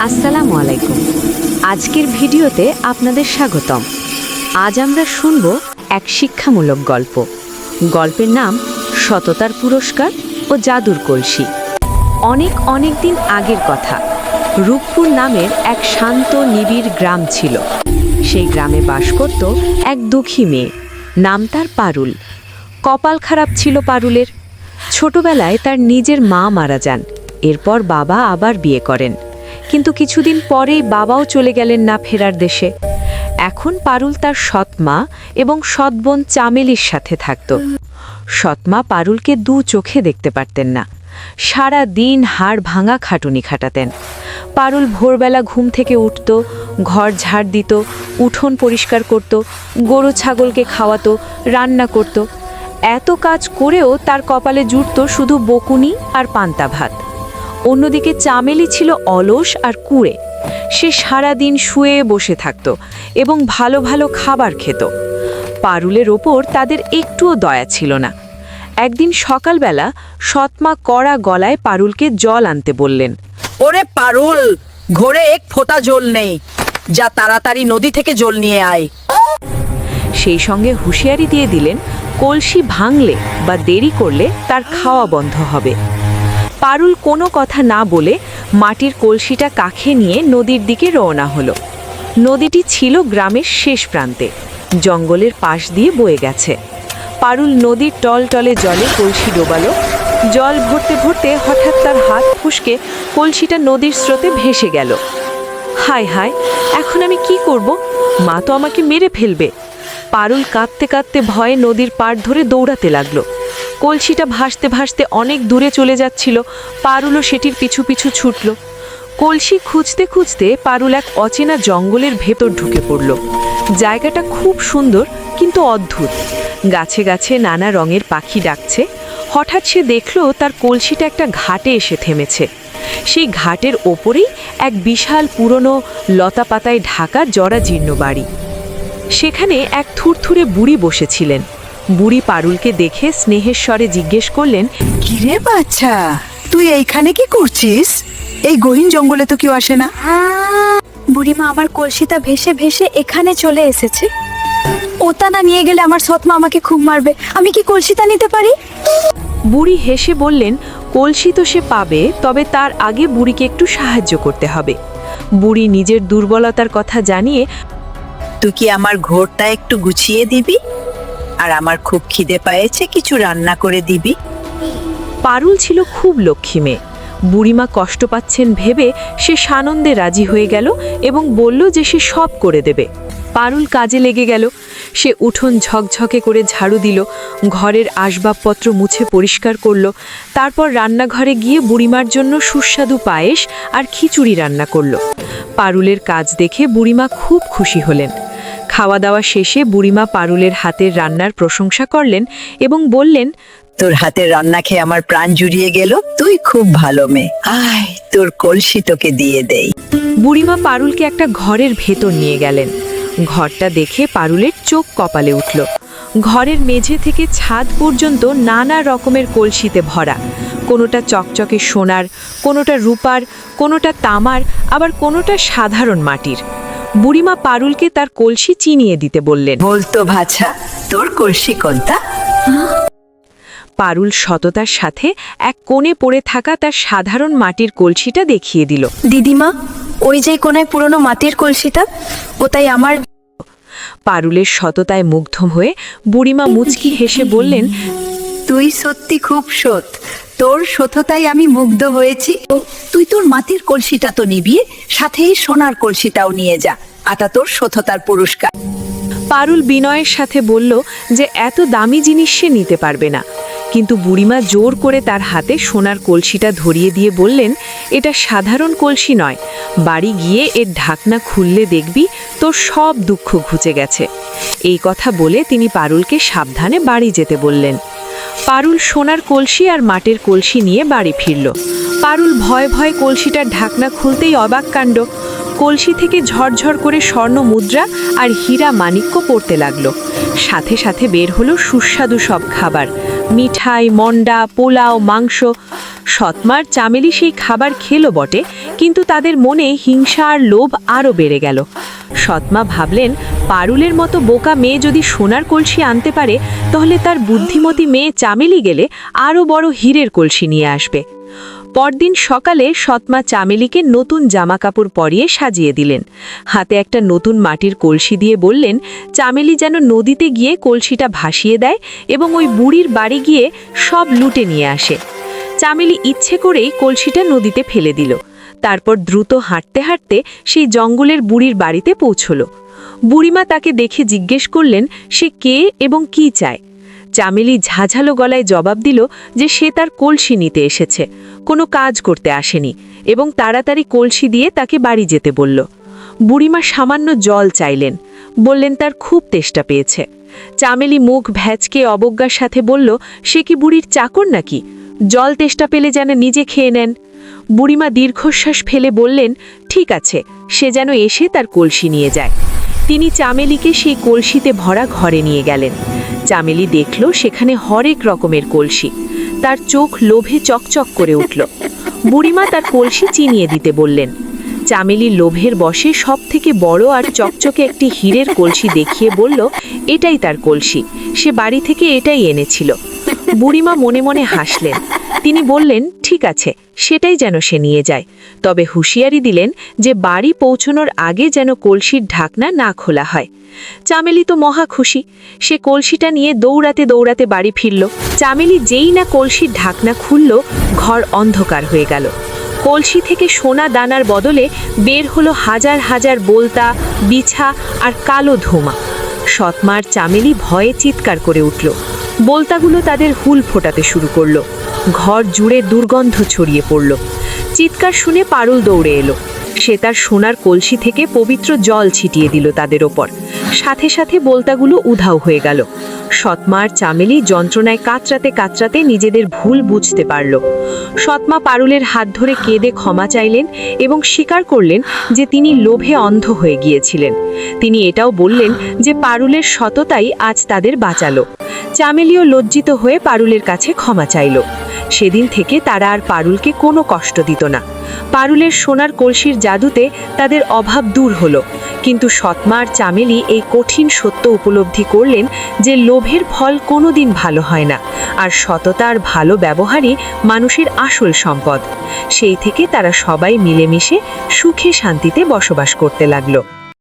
আসসালামু আলাইকুম। আজকের ভিডিওতে আপনাদের স্বাগতম। আজ আমরা শুনব এক শিক্ষামূলক গল্প। গল্পের নাম সততার পুরস্কার ও জাদুর কলসি। অনেক দিন আগের কথা। রূপপুর নামের এক শান্ত নিবিড় গ্রাম ছিল। সেই গ্রামে বাস করত এক দুঃখী মেয়ে, নাম তার পারুল। কপাল খারাপ ছিল পারুলের। ছোটবেলায় তার নিজের মা মারা যান, এরপর বাবা আবার বিয়ে করেন, কিন্তু কিছুদিন পরেই বাবাও চলে গেলেন না ফেরার দেশে। এখন পারুল তার সৎ মা এবং সৎ বোন চামেলির সাথে থাকত। সৎ মা পারুলকে দু চোখে দেখতে পারতেন না, সারা দিন হাড় ভাঙা খাটুনি খাটাতেন। পারুল ভোরবেলা ঘুম থেকে উঠত, ঘর ঝাড় দিত, উঠোন পরিষ্কার করত, গরু ছাগলকে খাওয়াতো, রান্না করত। এত কাজ করেও তার কপালে জুটত শুধু বকুনি আর পান্তা ভাত। অন্যদিকে চামেলি ছিল অলস আর কুঁড়ে। সে সারা দিন শুয়ে বসে থাকত এবং ভালো ভালো খাবার খেত। পারুলের ওপর তাদের একটুও দয়া ছিল না। একদিন সকালবেলা সৎমা কড়া গলায় পারুলকে জল আনতে বললেন। ওরে পারুল, ঘরে এক ফোঁটা জল নেই, যা তাড়াতাড়ি নদী থেকে জল নিয়ে আয়। সেই সঙ্গে হুঁশিয়ারি দিয়ে দিলেন, কলসি ভাঙলে বা দেরি করলে তার খাওয়া বন্ধ হবে। পারুল কোনো কথা না বলে মাটির কলসিটা কাঁখে নিয়ে নদীর দিকে রওনা হলো। নদীটি ছিল গ্রামের শেষ প্রান্তে, জঙ্গলের পাশ দিয়ে বয়ে গেছে। পারুল নদীর টলটলে জলে কলসি ডোবালো। জল ভরতে ভরতে হঠাৎ তার হাত ফসকে কলসিটা নদীর স্রোতে ভেসে গেল। হায় হায়, এখন আমি কি করব? মা তো আমাকে মেরে ফেলবে। পারুল কাঁদতে কাঁদতে ভয়ে নদীর পাড় ধরে দৌড়াতে লাগলো। কলসিটা ভাসতে ভাসতে অনেক দূরে চলে যাচ্ছিল। পারুলও সেটির পিছু পিছু ছুটল। কলসি খুঁজতে খুঁজতে পারুল এক অচেনা জঙ্গলের ভেতর ঢুকে পড়ল। জায়গাটা খুব সুন্দর কিন্তু অদ্ভুত। গাছে গাছে নানা রঙের পাখি ডাকছে। হঠাৎ সে দেখল তার কলসিটা একটা ঘাটে এসে থেমেছে। সেই ঘাটের ওপরেই এক বিশাল পুরনো লতা পাতায় ঢাকা জরাজীর্ণ বাড়ি। সেখানে এক থুরথুরে বুড়ি বসেছিলেন। বুড়ি পারুলকে দেখে স্নেহের স্বরে জিজ্ঞেস করলেন, কিরে বাচ্চা, তুই এইখানে কি করছিস? এই গহীন জঙ্গলে তো কেউ আসে না। বুড়িমা, আমার কলসিটা ভেসে ভেসে এখানে চলে এসেছে। ওটা না নিয়ে গেলে আমার সৎমা আমাকে খুব মারবে। আমি কি কলসিটা নিতে পারি? বুড়ি হেসে বললেন, কলসি তো সে পাবে, তবে তার আগে বুড়িকে একটু সাহায্য করতে হবে। বুড়ি নিজের দুর্বলতার কথা জানিয়ে, তুই কি আমার ঘরটা একটু গুছিয়ে দিবি? আর আমার খুব খিদে পেয়েছে, কিছু রান্না করে দিবি। পারুল ছিল খুব লক্ষ্মী মেয়ে। বুড়িমা কষ্ট পাচ্ছেন ভেবে সে সানন্দে রাজি হয়ে গেল এবং বলল যে সে সব করে দেবে। পারুল কাজে লেগে গেল। সে উঠোন ঝকঝকে করে ঝাড়ু দিল, ঘরের আসবাবপত্র মুছে পরিষ্কার করল। তারপর রান্নাঘরে গিয়ে বুড়িমার জন্য সুস্বাদু পায়েস আর খিচুড়ি রান্না করল। পারুলের কাজ দেখে বুড়িমা খুব খুশি হলেন। খাওয়া দাওয়া শেষে বুড়িমা পারুলের হাতের রান্নার প্রশংসা করলেন এবং বললেন, তোর হাতের রান্না খেয়ে আমার প্রাণ জুড়িয়ে গেল। তুই খুব ভালো মেয়ে, আয় তোর কলসি তোকে দিয়ে দেই। বুড়িমা পারুলকে একটা ঘরের ভেতর নিয়ে গেলেন। ঘরটা দেখে পারুলের চোখ কপালে উঠল। ঘরের মেঝে থেকে ছাদ পর্যন্ত নানা রকমের কলসিতে ভরা। কোনোটা চকচকে সোনার, কোনোটা রূপার, কোনোটা তামার, আবার কোনোটা সাধারণ মাটির। বুড়িমা পারুলকে তার কলসি চিনিয়ে দিতে বললেন। বলতো ভাষা, তোর কলসি কোনটা? পারুল সততার সাথে এক কোণে পড়ে থাকা তার সাধারণ মাটির কলসিটা দেখিয়ে দিল। দিদিমা, ওই যে কোনায় পুরনো মাটির কলসিটা, ওটাই আমার। পারুলের সততায় মুগ্ধ হয়ে বুড়িমা মুচকি হেসে বললেন, তুই সত্যি খুব সৎ, তোর সততাই আমি মুগ্ধ হয়েছি। তুই তোর মাটির কলসিটা তো নিবি, সাথে এই সোনার কলসিটাও নিয়ে যা। আটা তোর সততার পুরস্কার। পারুল বিনয়ের সাথে বলল যে এত দামি জিনিস সে নিতে পারবে না, কিন্তু বুড়িমা জোর করে তার হাতে সোনার কলসিটা ধরিয়ে দিয়ে বললেন, এটা সাধারণ কলসি নয়, বাড়ি গিয়ে এর ঢাকনা খুললে দেখবি তোর সব দুঃখ ঘুচে গেছে। এই কথা বলে তিনি পারুলকে সাবধানে বাড়ি যেতে বললেন। পারুল সোনার কলসি আর মাটির কলসি নিয়ে বাড়ি ফিরল। পারুল ভয়ে ভয়ে কলসিটার ঢাকনা খুলতেই অবাক কাণ্ড, কলসি থেকে ঝরঝর করে স্বর্ণ মুদ্রা আর হীরা মাণিক্য পড়তে লাগলো। সাথে সাথে বের হলো সুস্বাদু সব খাবার, মিঠাই, মন্ডা, পোলাও, মাংস। সৎমার চামেলি সেই খাবার খেলো বটে, কিন্তু তাদের মনে হিংসা আর লোভ আরও বেড়ে গেল। সৎমা ভাবলেন, পারুলের মতো বোকা মেয়ে যদি সোনার কলসি আনতে পারে, তাহলে তার বুদ্ধিমতী মেয়ে চামেলি গেলে আরও বড় হীরের কলসি নিয়ে আসবে। পরদিন সকালে সৎমা চামেলিকে নতুন জামাকাপড় পরিয়ে সাজিয়ে দিলেন। হাতে একটা নতুন মাটির কলসি দিয়ে বললেন, চামেলি যেন নদীতে গিয়ে কলসিটা ভাসিয়ে দেয় এবং ওই বুড়ির বাড়ি গিয়ে সব লুটে নিয়ে আসে। চামেলি ইচ্ছে করেই কলসিটা নদীতে ফেলে দিল। তারপর দ্রুত হাঁটতে হাঁটতে সেই জঙ্গলের বুড়ির বাড়িতে পৌঁছল। বুড়িমা তাকে দেখে জিজ্ঞেস করলেন সে কে এবং কি চায়। চামেলি ঝাঝালো গলায় জবাব দিল যে সে তার কলসি নিতে এসেছে, কোনো কাজ করতে আসেনি, এবং তাড়াতাড়ি কলসি দিয়ে তাকে বাড়ি যেতে বলল। বুড়িমা সামান্য জল চাইলেন, বললেন তার খুব তেষ্টা পেয়েছে। চামেলি মুখ ভ্যাচকে অবজ্ঞার সাথে বলল, সে কি বুড়ির চাকর নাকি? জল তেষ্টা পেলে যেন নিজে খেয়ে নেন। বুড়িমা দীর্ঘশ্বাস ফেলে বললেন, ঠিক আছে, সে যেন এসে তার কলসি নিয়ে যায়। তিনি চামেলিকে সেই কলসিতে ভরা ঘরে নিয়ে গেলেন। চামেলি দেখল সেখানে হরেক রকমের কলসি। তার চোখ লোভে চকচক করে উঠল। বুড়িমা তার কলসি চিনিয়ে দিতে বললেন। চামেলি লোভের বশে সবথেকে বড় আর চকচকে একটি হীরের কলসি দেখিয়ে বলল, এটাই তার কলসি, সে বাড়ি থেকে এটাই এনেছিল। বুড়িমা মনে মনে হাসলেন। তিনি বললেন, ঠিক আছে, সেটাই যেন সে নিয়ে যায়, তবে হুঁশিয়ারি দিলেন যে বাড়ি পৌঁছানোর আগে যেন কলসির ঢাকনা না খোলা হয়। চামেলি তো মহা খুশি। সে কলসিটা নিয়ে দৌড়াতে দৌড়াতে বাড়ি ফিরল। চামেলি যেই না কলসির ঢাকনা খুলল, ঘর অন্ধকার হয়ে গেল। কলসি থেকে সোনা দানার বদলে বের হলো হাজার হাজার বোলতা, বিছা আর কালো ধোঁয়া। সৎমার চামেলি ভয়ে চিৎকার করে উঠল। বোলতাগুলো তাদের হুল ফোটাতে শুরু করলো। ঘর জুড়ে দুর্গন্ধ ছড়িয়ে পড়ল। চিৎকার শুনে পারুল দৌড়ে এলো। সে তার সোনার কলসি থেকে পবিত্র জল ছিটিয়ে দিল তাদের ওপর। সাথে সাথে বোলতাগুলো উধাও হয়ে গেল। সৎমার চামেলি যন্ত্রণায় কাতরাতে কাতরাতে নিজেদের ভুল বুঝতে পারল। সৎমা পারুলের হাত ধরে কেঁদে ক্ষমা চাইলেন এবং স্বীকার করলেন যে তিনি লোভে অন্ধ হয়ে গিয়েছিলেন। তিনি এটাও বললেন যে পারুলের সততাই আজ তাদের বাঁচালো। চামেলিও লজ্জিত হয়ে পারুলের কাছে ক্ষমা চাইল। সেদিন থেকে তারা আর পারুলকে কোনো কষ্ট দিত না। পারুলের সোনার কলসির জাদুতে তাদের অভাব দূর হলো। কিন্তু সৎমা আর চামেলি এই কঠিন সত্য উপলব্ধি করলেন যে লোভের ফল কোনোদিন ভালো হয় না, আর সততা আর ভালো ব্যবহারই মানুষের আসল সম্পদ। সেই থেকে তারা সবাই মিলেমিশে সুখে শান্তিতে বসবাস করতে লাগলো।